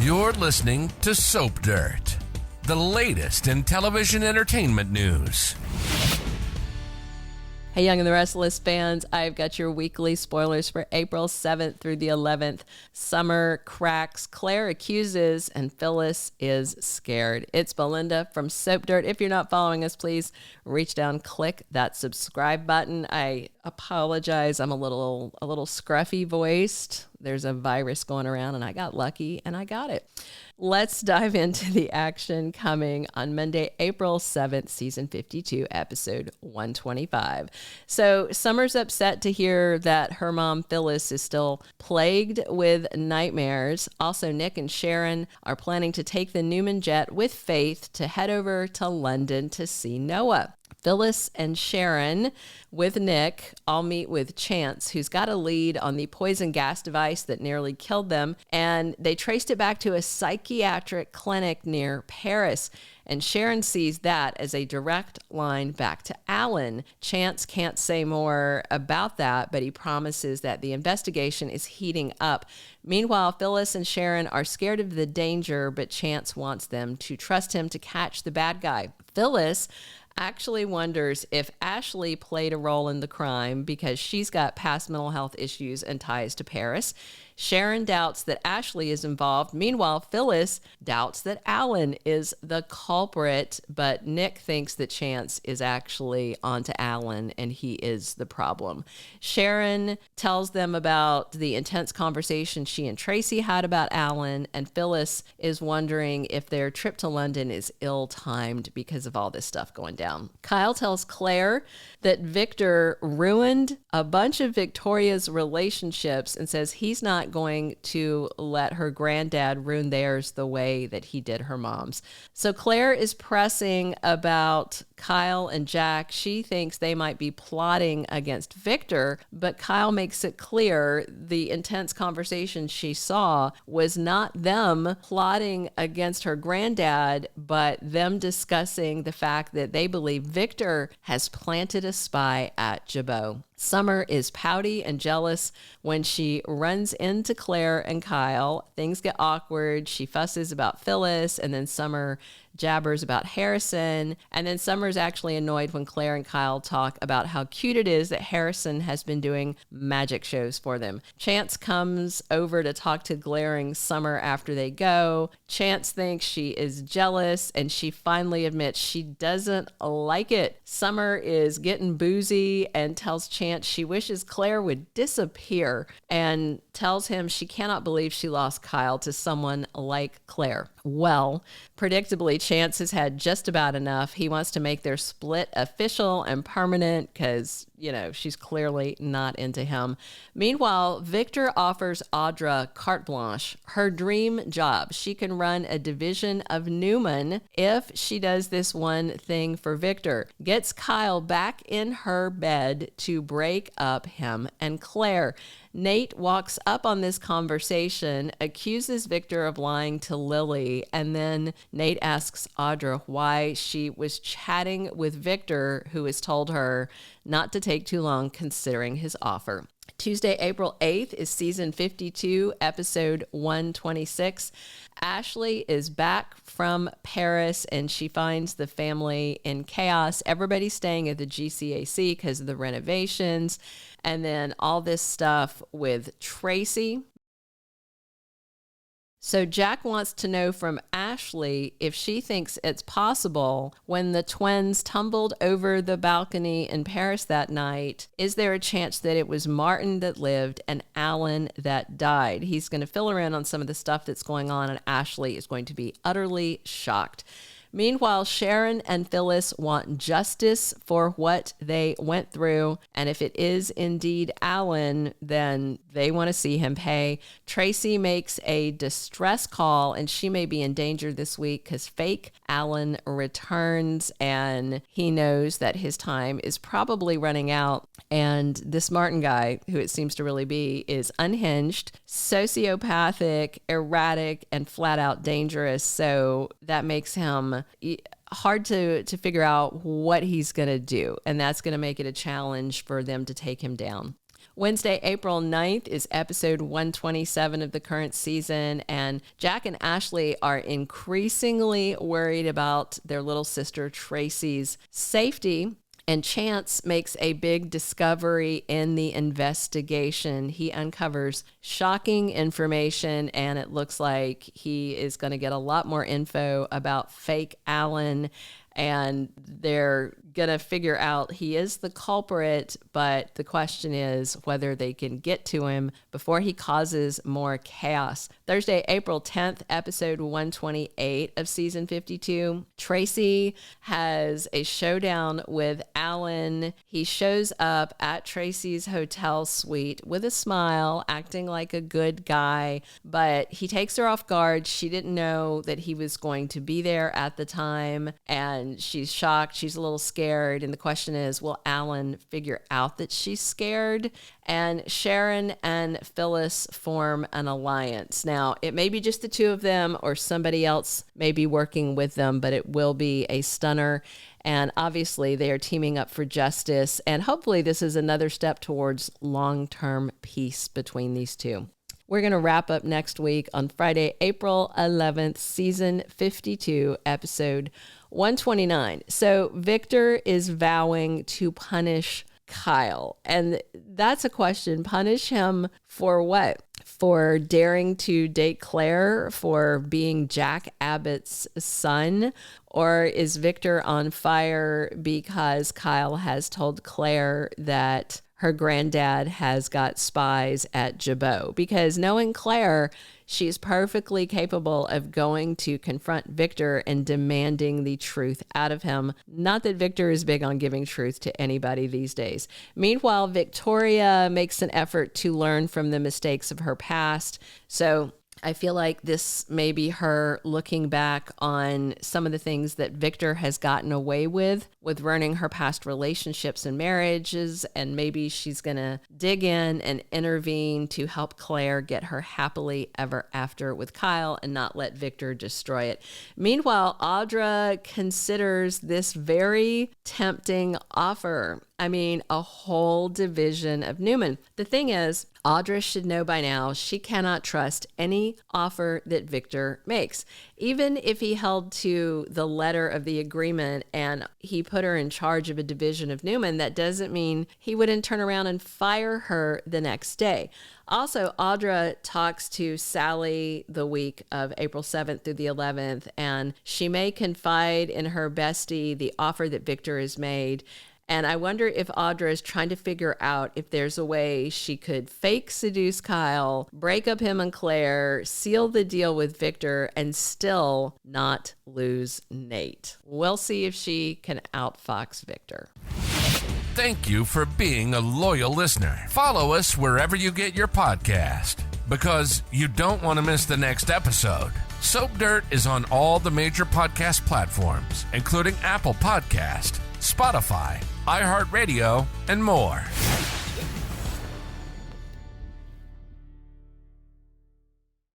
You're listening to Soap Dirt, the latest in television entertainment news. Hey, Young and the Restless fans, I've got your weekly spoilers for April 7th through the 11th. Summer cracks, Claire accuses, and Phyllis is scared. It's Belinda from Soap Dirt. If you're not following us, please reach down, click that subscribe button. I apologize. I'm a little scruffy voiced. There's a virus going around, and I got lucky, and I got it. Let's dive into the action coming on Monday, April 7th, season 52, episode 125. So Summer's upset to hear that her mom, Phyllis, is still plagued with nightmares. Also, Nick and Sharon are planning to take the Newman jet with Faith to head over to London to see Noah. Phyllis and Sharon, with Nick, all meet with Chance, who's got a lead on the poison gas device that nearly killed them, and they traced it back to a psychiatric clinic near Paris. And Sharon sees that as a direct line back to Alan. Chance can't say more about that, but he promises that the investigation is heating up. Meanwhile, Phyllis and Sharon are scared of the danger, but Chance wants them to trust him to catch the bad guy. Phyllis actually wonders if Ashley played a role in the crime because she's got past mental health issues and ties to Paris. Sharon doubts that Ashley is involved. Meanwhile, Phyllis doubts that Alan is the culprit, but Nick thinks that Chance is actually onto Alan and he is the problem. Sharon tells them about the intense conversation she and Traci had about Alan, and Phyllis is wondering if their trip to London is ill-timed because of all this stuff going down. Kyle tells Claire that Victor ruined a bunch of Victoria's relationships and says he's not going to let her granddad ruin theirs the way that he did her mom's. So Claire is pressing about Kyle and Jack. She thinks they might be plotting against Victor, but Kyle makes it clear the intense conversation she saw was not them plotting against her granddad, but them discussing the fact that they believe Victor has planted a spy at Jabot. Summer is pouty and jealous when she runs into Claire and Kyle. Things get awkward. She fusses about Phyllis, and then Summer jabbers about Harrison. And then Summer's actually annoyed when Claire and Kyle talk about how cute it is that Harrison has been doing magic shows for them. Chance comes over to talk to glaring Summer after they go. Chance thinks she is jealous, and she finally admits she doesn't like it. Summer is getting boozy and tells Chance she wishes Claire would disappear and tells him she cannot believe she lost Kyle to someone like Claire. Well, predictably, Chance has had just about enough. He wants to make their split official and permanent because, she's clearly not into him. Meanwhile, Victor offers Audra carte blanche, her dream job. She can run a division of Newman if she does this one thing for Victor. Gets Kyle back in her bed to break up him and Claire. Nate walks up on this conversation, accuses Victor of lying to Lily, and then Nate asks Audra why she was chatting with Victor, who has told her not to take too long considering his offer. Tuesday, April 8th is season 52, episode 126. Ashley is back from Paris and she finds the family in chaos. Everybody's staying at the GCAC because of the renovations. And then all this stuff with Traci. So Jack wants to know from Ashley if she thinks it's possible when the twins tumbled over the balcony in Paris that night, is there a chance that it was Martin that lived and Alan that died? He's going to fill her in on some of the stuff that's going on, and Ashley is going to be utterly shocked. Meanwhile, Sharon and Phyllis want justice for what they went through. And if it is indeed Alan, then they want to see him pay. Traci makes a distress call, and she may be in danger this week because fake Alan returns, and he knows that his time is probably running out. And this Martin guy, who it seems to really be, is unhinged, sociopathic, erratic, and flat out dangerous. So that makes him hard to figure out what he's going to do. And that's going to make it a challenge for them to take him down. Wednesday, April 9th is episode 127 of the current season, and Jack and Ashley are increasingly worried about their little sister Traci's safety. And Chance makes a big discovery in the investigation. He uncovers shocking information, and it looks like he is going to get a lot more info about fake Alan. And they're going to figure out he is the culprit, but the question is whether they can get to him before he causes more chaos. Thursday, April 10th, episode 128 of season 52. Traci has a showdown with Alan. He shows up at Traci's hotel suite with a smile, acting like a good guy, but he takes her off guard. She didn't know that he was going to be there at the time, and she's shocked. She's a little scared. And the question is, will Alan figure out that she's scared? And Sharon and Phyllis form an alliance. Now, it may be just the two of them or somebody else may be working with them, but it will be a stunner. And obviously, they are teaming up for justice. And hopefully, this is another step towards long-term peace between these two. We're going to wrap up next week on Friday, April 11th, season 52, episode 129. So Victor is vowing to punish Kyle. And that's a question. Punish him for what? For daring to date Claire, for being Jack Abbott's son? Or is Victor on fire because Kyle has told Claire that her granddad has got spies at Jabot? Because knowing Claire, she's perfectly capable of going to confront Victor and demanding the truth out of him. Not that Victor is big on giving truth to anybody these days. Meanwhile, Victoria makes an effort to learn from the mistakes of her past. So I feel like this may be her looking back on some of the things that Victor has gotten away with ruining her past relationships and marriages, and maybe she's going to dig in and intervene to help Claire get her happily ever after with Kyle and not let Victor destroy it. Meanwhile, Audra considers this very tempting offer. I mean, a whole division of Newman. The thing is, Audra should know by now she cannot trust any offer that Victor makes. Even if he held to the letter of the agreement and he put her in charge of a division of Newman, that doesn't mean he wouldn't turn around and fire her the next day. Also, Audra talks to Sally the week of April 7th through the 11th, and she may confide in her bestie the offer that Victor has made. And I wonder if Audra is trying to figure out if there's a way she could fake seduce Kyle, break up him and Claire, seal the deal with Victor, and still not lose Nate. We'll see if she can outfox Victor. Thank you for being a loyal listener. Follow us wherever you get your podcast, because you don't want to miss the next episode. Soap Dirt is on all the major podcast platforms, including Apple Podcast, Spotify, iHeartRadio, and more.